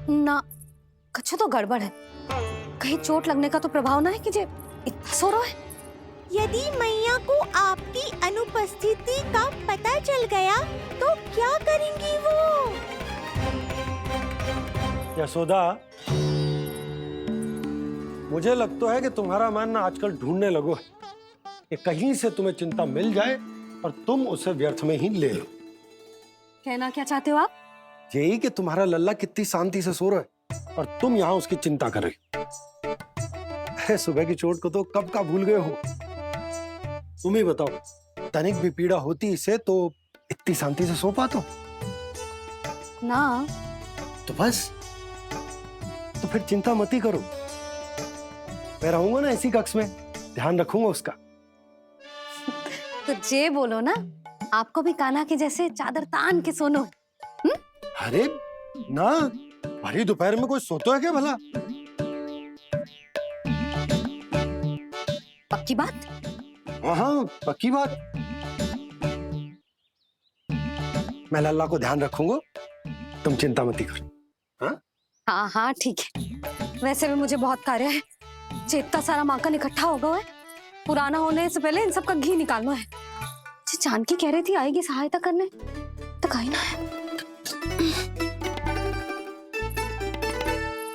ना कछु तो गड़बड़ है। कहीं चोट लगने का तो प्रभाव ना है कि जे इतना सो रहा है। यदि मैया को आपकी अनुपस्थिति का पता चल गया तो क्या करेंगी वो? यशोदा, मुझे लगता है कि तुम्हारा मन आजकल ढूंढने लगो है कि कहीं से तुम्हें चिंता मिल जाए और तुम उसे व्यर्थ में ही ले लो। कहना क्या चाहते हो आप? यही कि तुम्हारा लल्ला कितनी शांति से सो रहा है और तुम यहाँ उसकी चिंता कर रही हो। अरे सुबह की चोट को तो कब का भूल गए हो। तुम ही बताओ, तनिक भी पीड़ा होती इसे तो इतनी शांति से सो पाते हो? ना। तो बस, तो फिर चिंता मत ही करो। मैं रहूंगा ना इसी कक्ष में, ध्यान रखूंगा उसका। तो जे बोलो ना, आपको भी कान्हा के जैसे चादर तान के सोनो। अरे ना, भरी दोपहर में कोई सोता है क्या भला? पक्की बात? हाँ, पक्की बात। मैं लल्ला को ध्यान रखूंगा, तुम चिंता मत करो। हाँ हाँ हाँ ठीक है। वैसे भी मुझे बहुत कार्य है। इतना सारा माखन इकट्ठा होगा है, पुराना होने से पहले इन सब का घी निकालना है। जानकी कह रही थी आएगी सहायता करने, तो कहीं ना है।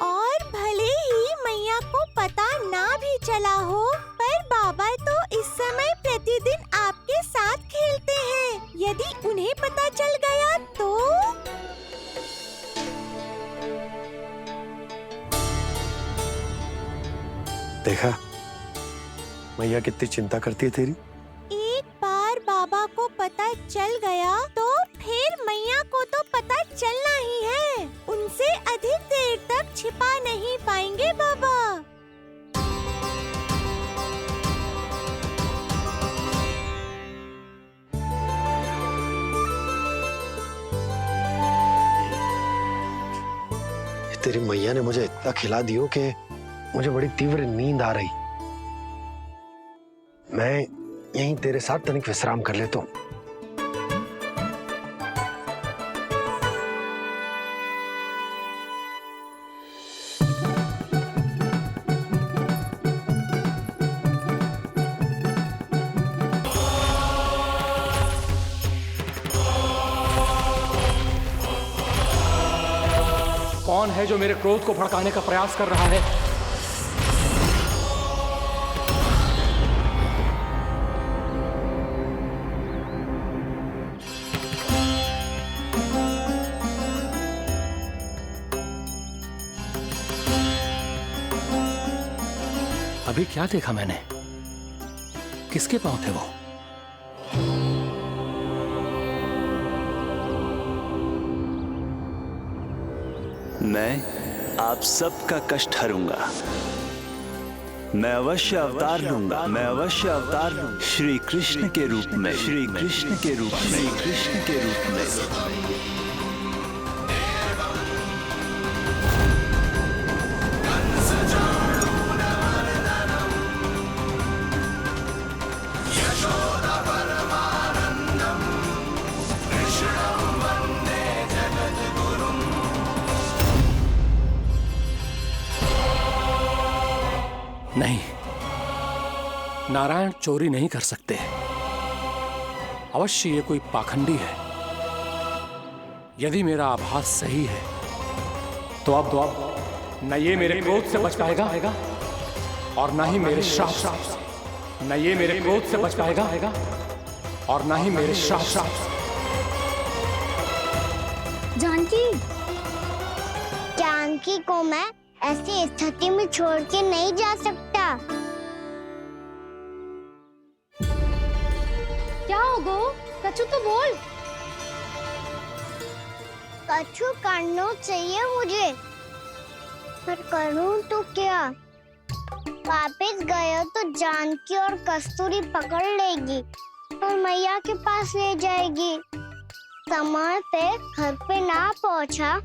और भले ही मैया को पता ना भी चला हो, पर बाबा तो इस समय प्रतिदिन आपके साथ खेलते हैं। यदि उन्हें पता चल गया तो? देखा मैया कितनी चिंता करती है तेरी। एक बार बाबा को पता चल गया तो फिर मैया को तो पता चलना ही है। उनसे अधिक देर तक छिपा नहीं पाएंगे बाबा। तेरी मैया ने मुझे इतना खिला दियो कि मुझे बड़ी तीव्र नींद आ रही। मैं यहीं तेरे साथ तनिक विश्राम कर लेता हूँ। कौन है जो मेरे क्रोध को भड़काने का प्रयास कर रहा है? अभी क्या देखा मैंने? किसके पांव थे वो? मैं आप सबका कष्ट हरूंगा। मैं अवश्य अवतार लूंगा। मैं अवश्य अवतार लूंगा। श्री कृष्ण के रूप में। श्री कृष्ण के रूप में। श्री कृष्ण के रूप में। नहीं, नारायण चोरी नहीं कर सकते। अवश्य ये कोई पाखंडी है। यदि मेरा आभास सही है तो अब न ये मेरे क्रोध से बच पाएगा और न ही मेरे श्राप से। न ये मेरे क्रोध से बच पाएगा और न ही मेरे श्राप से। जानकी, जानकी को मैं ऐसी स्थिति में छोड़ के नहीं जा सकता। क्या हो गो? कछु तो बोल। कछु करना चाहिए मुझे, पर करूं तो क्या? वापस गया तो जानकी और कस्तूरी पकड़ लेगी और मैया के पास ले जाएगी। समय पे घर पे ना पहुंचा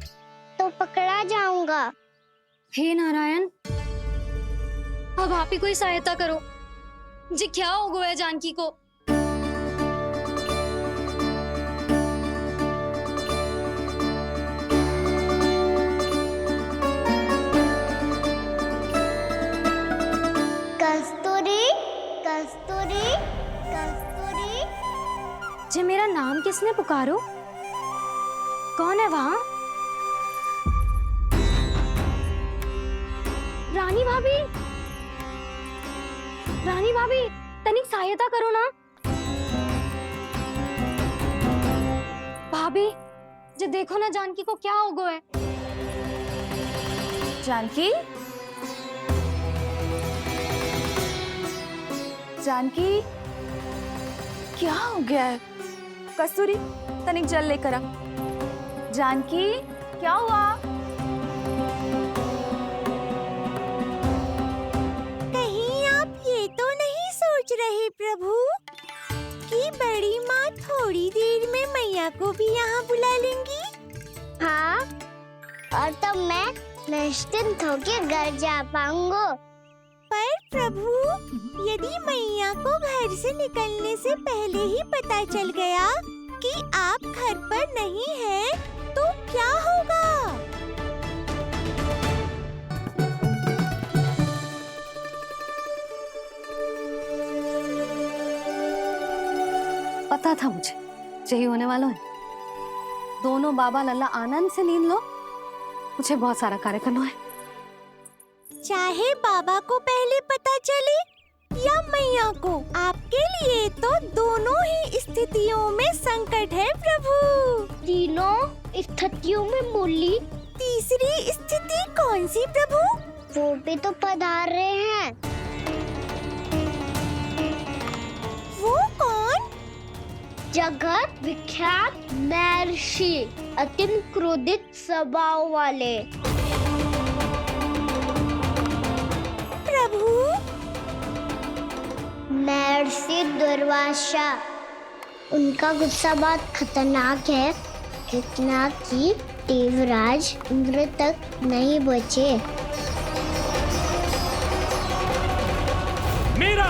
तो पकड़ा जाऊंगा। हे नारायण, अब आप ही कोई सहायता करो। जी क्या हो गया जानकी को? किसने पुकारो? कौन है वहाँ? रानी भाभी, रानी भाभी, तनिक सहायता करो ना। भाभी, जे देखो ना जानकी को क्या हो गया है। जानकी, जानकी, क्या हो गया है? कस्तूरी, तनिक जल लेकर आ। जानकी, क्या हुआ? कहीं आप ये तो नहीं सोच रहे प्रभु कि बड़ी माँ थोड़ी देर में मैया को भी यहाँ बुला लेंगी? हाँ, और तब मैं निश्चिंत होके घर जा पाऊंगा। पर प्रभु, यदि मैया को घर से निकलने से पहले ही पता चल गया कि आप घर पर नहीं हैं, तो क्या होगा? पता था मुझे यही होने वाला है। दोनों बाबा लल्ला आनंद से नींद लो, मुझे बहुत सारा कार्य करना है। चाहे बाबा को पहले पता चले या मैया को, आपके लिए तो दोनों ही स्थितियों में संकट है प्रभु। तीनों स्थितियों में बोली, तीसरी स्थिति कौन सी प्रभु? वो भी तो पधार रहे हैं। वो कौन? जगत विख्यात महर्षि, अत्यंत क्रोधित स्वभाव वाले। प्रभु, महर्षि दुर्वासा। उनका गुस्सा बहुत खतरनाक है, इतना कि देवराज इंद्र तक नहीं बचे। मेरा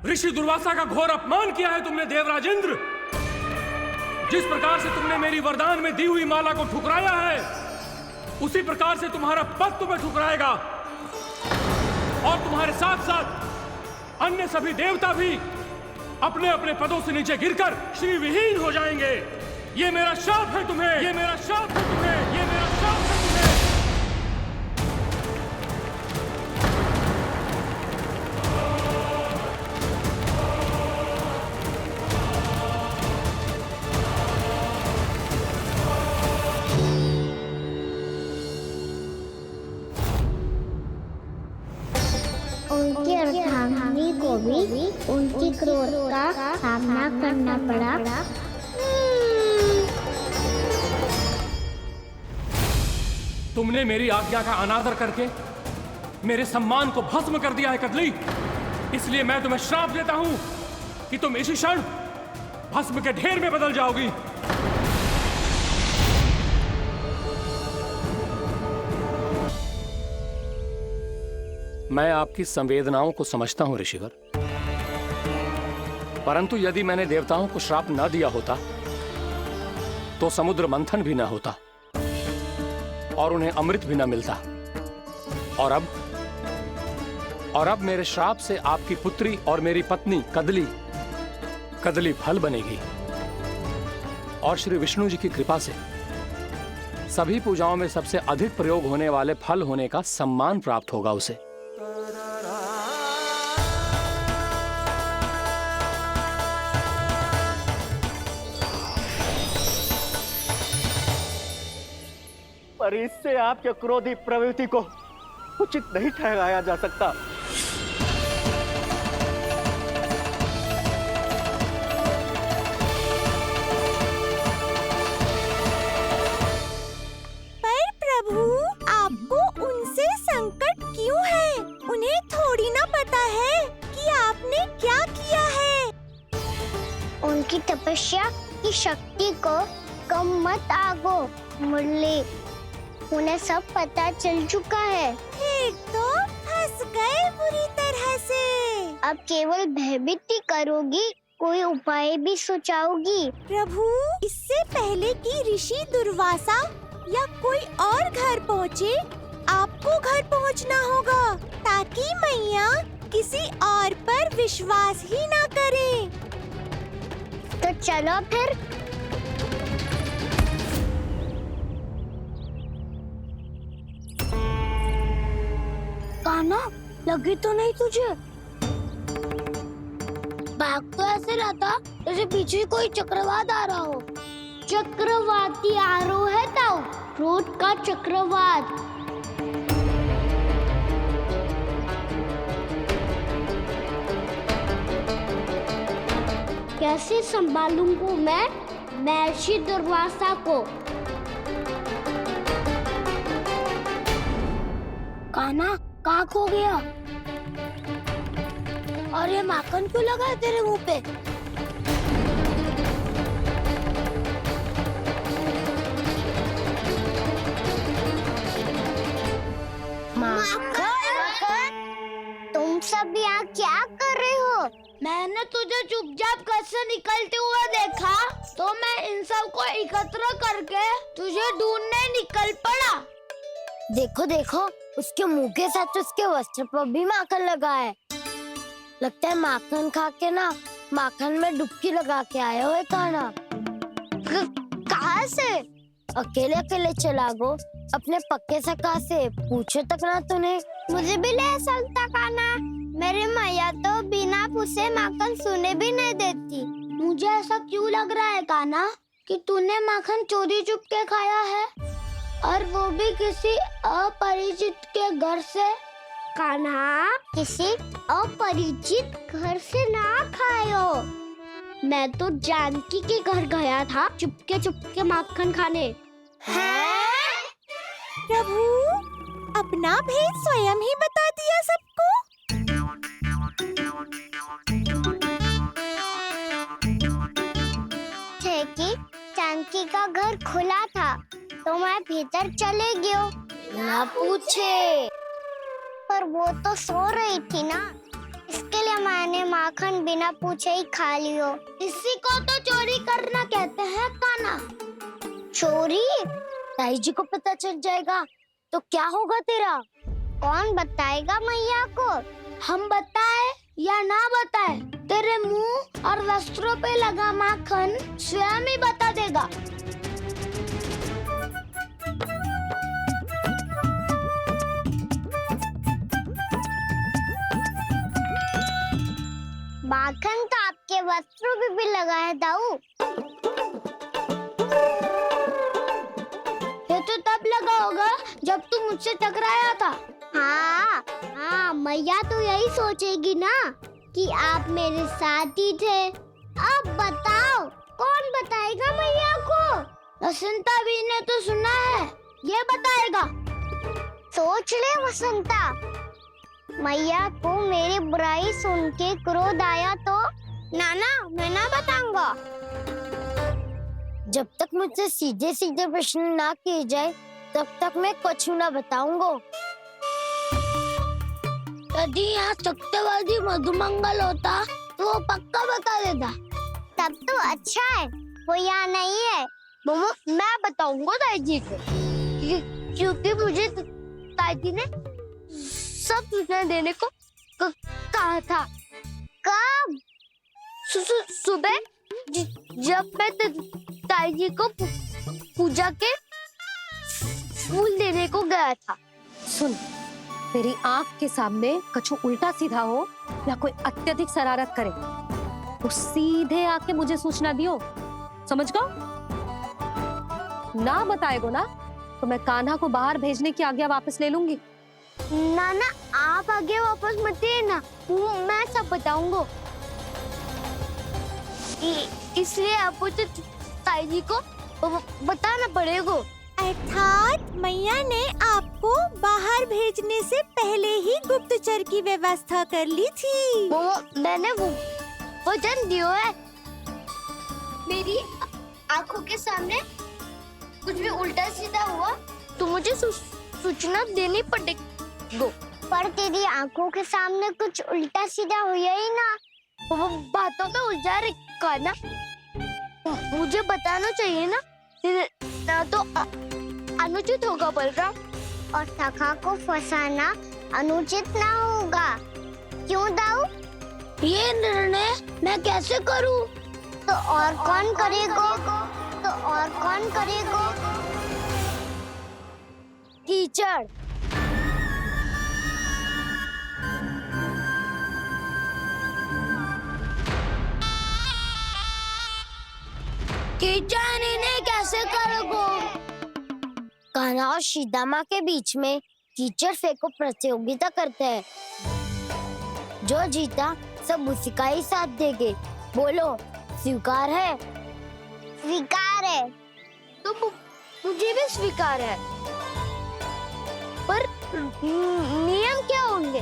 ऋषि दुर्वासा का घोर अपमान किया है तुमने देवराज इंद्र। जिस प्रकार से तुमने मेरी वरदान में दी हुई माला को ठुकराया है, उसी प्रकार से तुम्हारा पद तुम्हें ठुकराएगा, और तुम्हारे साथ साथ अन्य सभी देवता भी अपने अपने पदों से नीचे गिरकर श्री विहीन हो जाएंगे। ये मेरा शाप है तुम्हें, ये मेरा शाप है तुम्हें, ये मेरा शाप है तुम्हें। उनकी अर्धांगिनी को भी उनकी क्रोध का सामना करना पड़ा। तुमने मेरी आज्ञा का अनादर करके मेरे सम्मान को भस्म कर दिया है कदली। इसलिए मैं तुम्हें श्राप देता हूं कि तुम इसी क्षण भस्म के ढेर में बदल जाओगी। मैं आपकी संवेदनाओं को समझता हूं ऋषिवर, परंतु यदि मैंने देवताओं को श्राप न दिया होता तो समुद्र मंथन भी न होता और उन्हें अमृत भी न मिलता। और अब मेरे श्राप से आपकी पुत्री और मेरी पत्नी कदली फल बनेगी, और श्री विष्णु जी की कृपा से सभी पूजाओं में सबसे अधिक प्रयोग होने वाले फल होने का सम्मान प्राप्त होगा उसे। पर इससे आपके क्रोधी प्रवृत्ति को उचित नहीं ठहराया जा सकता। पर प्रभु, आपको उनसे संकट क्यों है? उन्हें थोड़ी ना पता है कि आपने क्या किया है। उनकी तपस्या की शक्ति को कम मत आगो मुरली, उन्हें सब पता चल चुका है। फिर तो फंस गए बुरी तरह से। अब केवल भयभीत ही करोगी, कोई उपाय भी सुझाओगी? प्रभु, इससे पहले कि ऋषि दुर्वासा या कोई और घर पहुँचे, आपको घर पहुँचना होगा, ताकि मैया किसी और पर विश्वास ही ना करे। तो चलो फिर। कान्हा, लगी तो नहीं तुझे? बैग तो ऐसे रहता जैसे पीछे कोई चक्रवात आ रहा हो। चक्रवाती आरो है ताऊ, रोड का चक्रवात। कैसे संभालूंगा मैं महर्षि दुर्वासा को? कान्हा, कहाँ खो गया? और ये माखन क्यों लगा है तेरे मुंह पे? तुम सब यहाँ क्या कर रहे हो? मैंने तुझे चुपचाप घर से निकलते हुए देखा, तो मैं इन सब को एकत्र करके तुझे ढूंढने निकल पड़ा। देखो देखो, उसके मुंह के साथ उसके वस्त्र पर भी माखन लगा है। लगता है माखन खा के ना माखन में डुबकी लगा के आए हो कान्हा। कहाँ से? अकेले अकेले चला गो अपने पक्के सखा से, पूछो तक ना तूने। मुझे भी ले चलता कान्हा, मेरी मैया तो बिना पूछे माखन सुने भी नहीं देती। मुझे ऐसा क्यों लग रहा है कान्हा कि तूने माखन चोरी चुप के खाया है, और वो भी किसी अपरिचित के घर से। कान्हा, किसी अपरिचित घर से ना खायो। मैं तो जानकी के घर गया था चुपके माखन खाने। हैं? प्रभु, अपना भेद स्वयं ही बता दिया सबको। थे कि जानकी का घर खुला था तो मैं भीतर चले गयो। ना पूछे। पर वो तो सो रही थी ना, इसके लिए मैंने माखन बिना पूछे ही खा लियो। इसी को तो चोरी करना कहते हैं कान्हा। चोरी? ताई जी को पता चल जाएगा तो क्या होगा तेरा? कौन बताएगा मैया को? हम बताए या ना बताए, तेरे मुंह और वस्त्रों पे लगा माखन स्वयं ही बता देगा। माखन तो आपके वस्त्रों पे भी लगा है दाऊ। ये तो तब लगा होगा जब तू मुझसे टकराया था। हाँ, मैया तो यही सोचेगी ना कि आप मेरे साथ ही थे। अब बताओ, कौन बताएगा मैया को? वसंता भी ने तो सुना है, ये बताएगा। सोच ले वसंता, मैया को मेरी बुराई सुन के क्रोध आया तो नाना मैं ना बताऊंगा। जब तक मुझसे सीधे सीधे प्रश्न ना किए जाए तब तक मैं कुछ ना बताऊंगा। यदि यहाँ सत्यवादी मधुमंगल होता तो वो पक्का बता देता। तब तो अच्छा है वो यहाँ नहीं है। मैं बताऊंगा ताई जी को, क्योंकि मुझे ताई जी ने सब सूचना देने को कहा था। कब? सुबह जब मैं ताई जी को पूजा के फूल देने को गया था। सुन, तेरी आंख के सामने कछु उल्टा सीधा हो या कोई अत्यधिक शरारत करे तो सीधे आके मुझे सूचना दियो, समझ गो? ना बताएगो ना तो मैं कान्हा को बाहर भेजने की आज्ञा वापस ले लूंगी। नाना आप आगे वापस मत देना, मैं सब बताऊंगा। इसलिए आपको तो ताई जी को बताना पड़ेगा। अर्थात मैया ने आपको बाहर भेजने से पहले ही गुप्तचर की व्यवस्था कर ली थी। मैंने वचन दिया है। मेरी आंखों के सामने कुछ भी उल्टा सीधा हुआ तो मुझे सूचना देनी पड़ेगी। पर तेरी आंखों के सामने कुछ उल्टा सीधा हुआ ही ना। वो बातों में उलझा रखा ना, मुझे बताना चाहिए ना तो अनुचित होगा बलराम। और सखा को फंसाना अनुचित ना होगा, क्यों दाऊ? ये निर्णय मैं कैसे करूं? तो और कौन करेगा? तो और कौन करेगा? कीचड़। कीचड़ इन्हें कैसे करोगे? कान्हा और सीता माँ के बीच में कीचड़ फेंको प्रतियोगिता करते हैं। जो जीता सब उसी का ही साथ देंगे। बोलो, स्वीकार है? स्वीकार है। तो मुझे भी स्वीकार है। पर नियम क्या होंगे?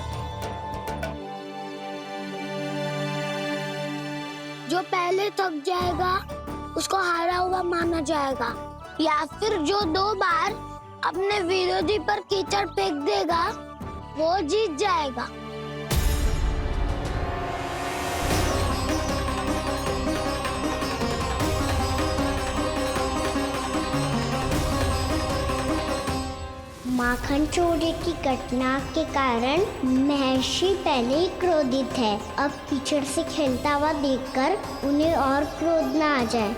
जो पहले थक जाएगा उसको हारा हुआ माना जाएगा, या फिर जो 2 बार अपने विरोधी पर कीचड़ फेंक देगा वो जीत जाएगा। माखन चोरी की घटना के कारण महर्षि पहले ही क्रोधित है। अब कीचड़ से खेलता हुआ देखकर उन्हें और क्रोध न आ जाए।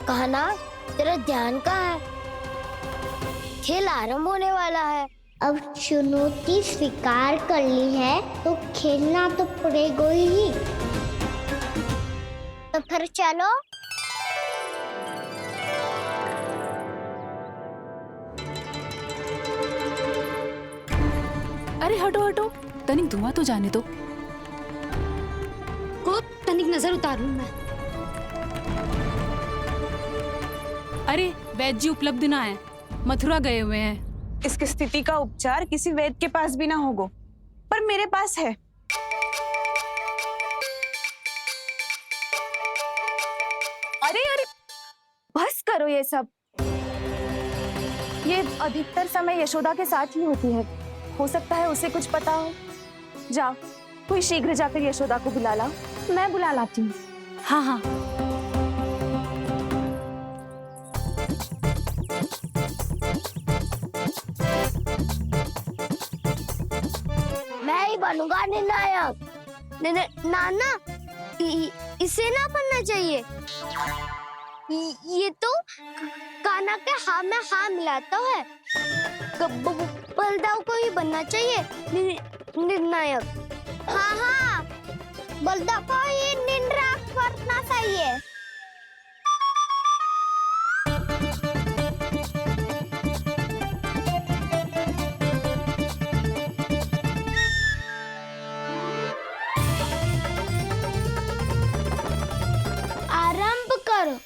कहना, तेरा ध्यान कहाँ है? खेल आरंभ होने वाला है। अब चुनौती स्वीकार कर ली है तो खेलना तो पड़ेगा ही। तो फिर चलो। अरे हटो हटो, तनिक धुआं तो जाने दो। को तनिक नजर उतार लूं मैं। अरे वैद्य जी उपलब्ध ना है, मथुरा गए हुए हैं। इसकी स्थिति का उपचार किसी वैद्य के पास भी ना होगा, पर मेरे पास है। अरे अरे बस करो ये सब। ये अधिकतर समय यशोदा के साथ ही होती है। हो सकता है उसे कुछ पता हो। जा, कोई शीघ्र जाकर यशोदा को बुला ला। मैं बुला लाती हूँ। हाँ हाँ। मैं ही बनूंगा निर्णायक। नाना, इसे ना बनना चाहिए। ये तो कान्हा के हाँ में हाँ मिलाता है। बलदाव को ही बनना चाहिए निर्णायक। हाँ हाँ, बलदाव को ही निर्णायक बनना चाहिए। आरंभ करो।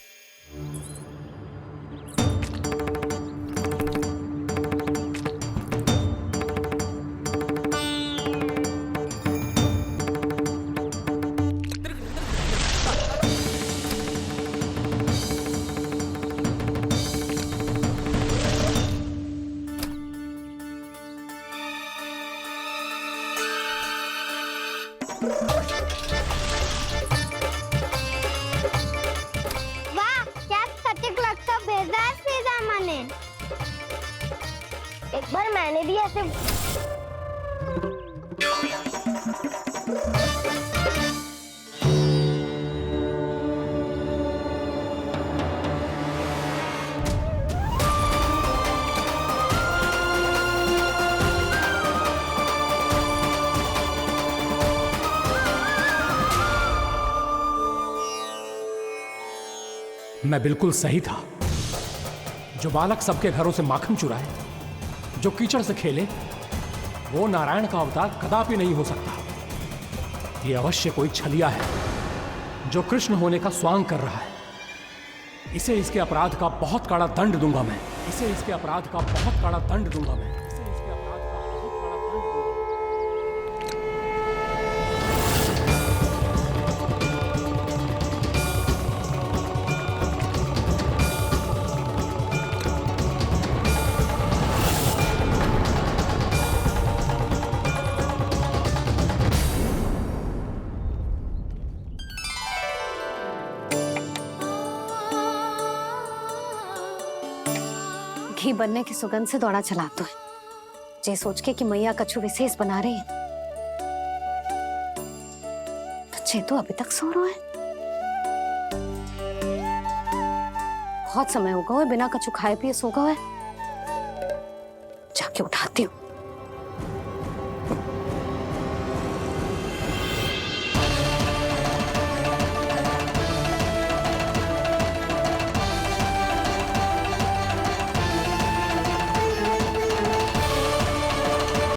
वाह, क्या सटीक लगता बेजार सीधा माने। एक बार मैंने भी ऐसे मैं बिल्कुल सही था। जो बालक सबके घरों से माखन चुराए, जो कीचड़ से खेले, वो नारायण का अवतार कदापि नहीं हो सकता। ये अवश्य कोई छलिया है जो कृष्ण होने का स्वांग कर रहा है। इसे इसके अपराध का बहुत कड़ा दंड दूंगा मैं। इसे इसके अपराध का बहुत कड़ा दंड दूंगा मैं। इसे इसके अपराध का बहुत कड़ा दंड दूंगा। घी बनने की सुगंध से दौड़ा चला तो है, जे सोच के कि मैया कछु विशेष बना रही है। तो चे तो अभी तक सो रहा है। बहुत समय होगा है बिना कछु खाए पिए सो गए। जाके उठाती हूँ।